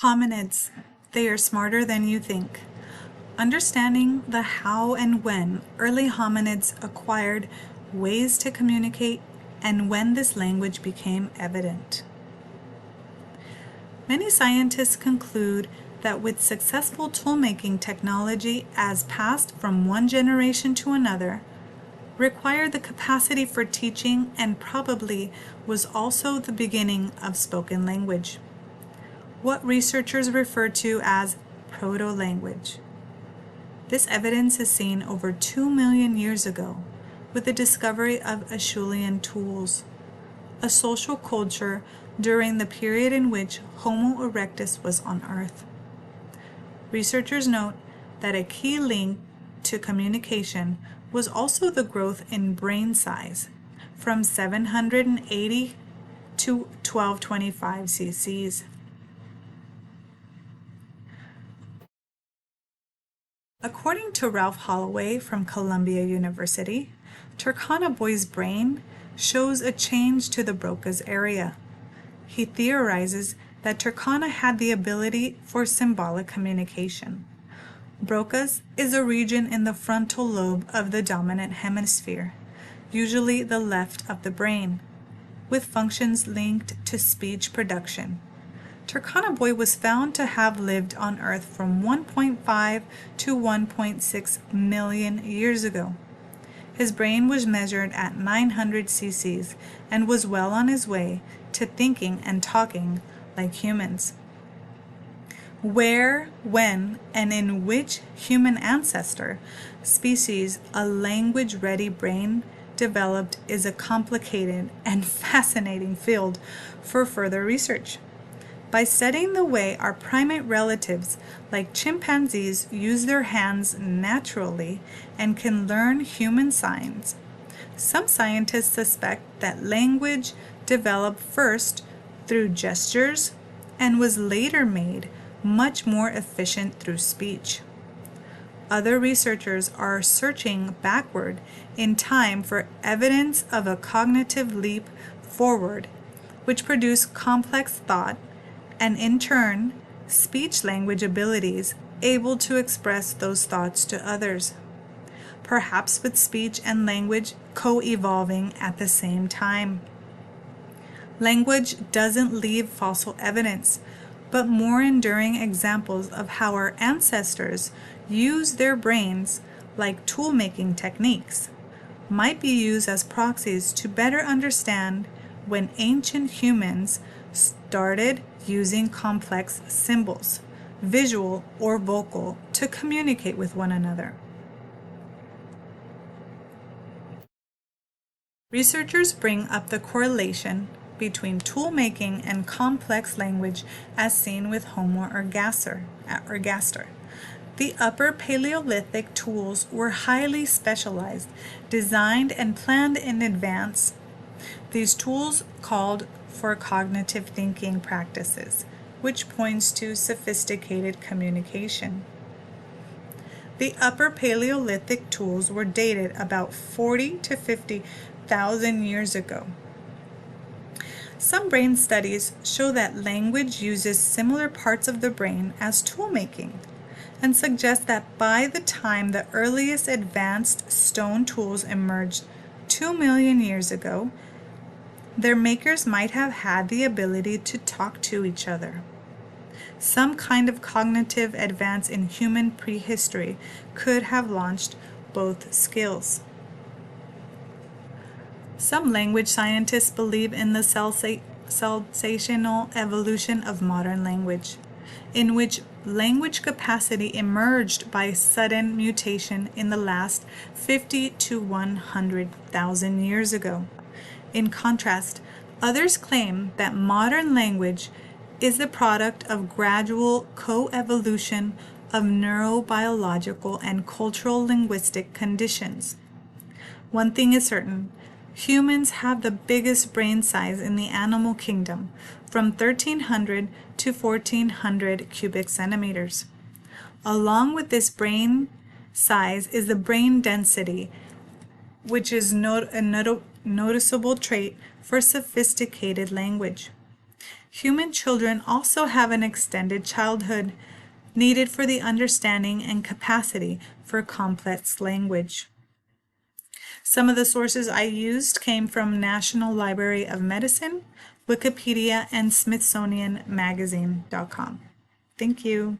Hominids, they are smarter than you think. Understanding the how and when early hominids acquired ways to communicate and when this language became evident. Many scientists conclude that with successful tool-making technology as passed from one generation to another, required the capacity for teaching and probably was also the beginning of spoken language, what researchers refer to as proto-language. This evidence is seen over 2 million years ago with the discovery of Acheulean tools, a social culture during the period in which Homo erectus was on Earth. Researchers note that a key link to communication was also the growth in brain size from 780 to 1225 cc's. According to Ralph Holloway from Columbia University, Turkana Boy's brain shows a change to the Broca's area. He theorizes that Turkana had the ability for symbolic communication. Broca's is a region in the frontal lobe of the dominant hemisphere, usually the left of the brain, with functions linked to speech production. Turkana Boy was found to have lived on Earth from 1.5 to 1.6 million years ago. His brain was measured at 900 cc's and was well on his way to thinking and talking like humans. Where, when, and in which human ancestor species a language-ready brain developed is a complicated and fascinating field for further research. By studying the way our primate relatives, like chimpanzees, use their hands naturally and can learn human signs, some scientists suspect that language developed first through gestures and was later made much more efficient through speech. Other researchers are searching backward in time for evidence of a cognitive leap forward, which produced complex thought and in turn, speech-language abilities able to express those thoughts to others, perhaps with speech and language co-evolving at the same time. Language doesn't leave fossil evidence, but more enduring examples of how our ancestors used their brains like tool-making techniques might be used as proxies to better understand when ancient humans started using complex symbols, visual or vocal, to communicate with one another. Researchers bring up the correlation between tool-making and complex language as seen with Homo ergaster. The Upper Paleolithic tools were highly specialized, designed and planned in advance. These tools called for cognitive thinking practices, which points to sophisticated communication. The Upper Paleolithic tools were dated about 40 to 50,000 years ago. Some brain studies show that language uses similar parts of the brain as tool-making, and suggest that by the time the earliest advanced stone tools emerged 2 million years ago, their makers might have had the ability to talk to each other. Some kind of cognitive advance in human prehistory could have launched both skills. Some language scientists believe in the sensational evolution of modern language, in which language capacity emerged by sudden mutation in the last 50 to 100,000 years ago. In contrast, others claim that modern language is the product of gradual co-evolution of neurobiological and cultural linguistic conditions. One thing is certain, humans have the biggest brain size in the animal kingdom, from 1,300 to 1,400 cubic centimeters. Along with this brain size is the brain density, which is a noticeable trait for sophisticated language. Human children also have an extended childhood needed for the understanding and capacity for complex language. Some of the sources I used came from National Library of Medicine, Wikipedia, and SmithsonianMagazine.com. Thank you.